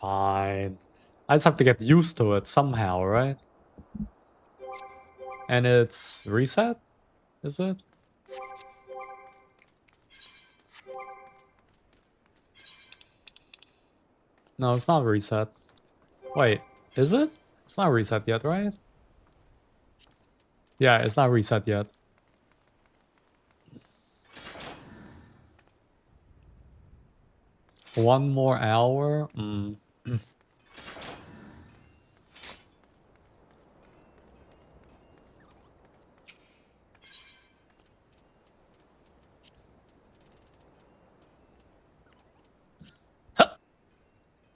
Fine. I just have to get used to it somehow, right? And it's reset? Is it? No, it's not reset. Wait, is it? It's not reset yet, right? Yeah, it's not reset yet. One more hour?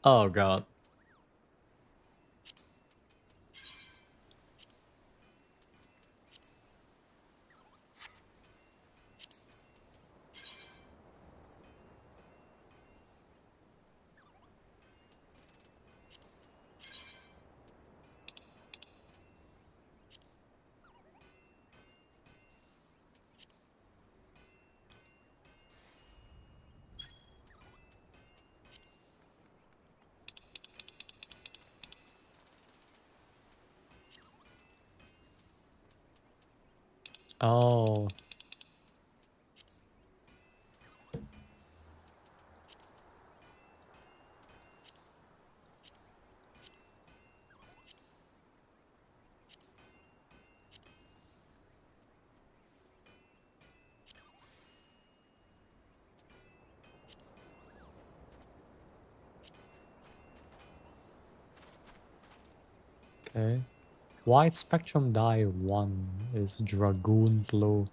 Oh god. Oh. Okay. Wide spectrum dye 1 is Dragoon Blue.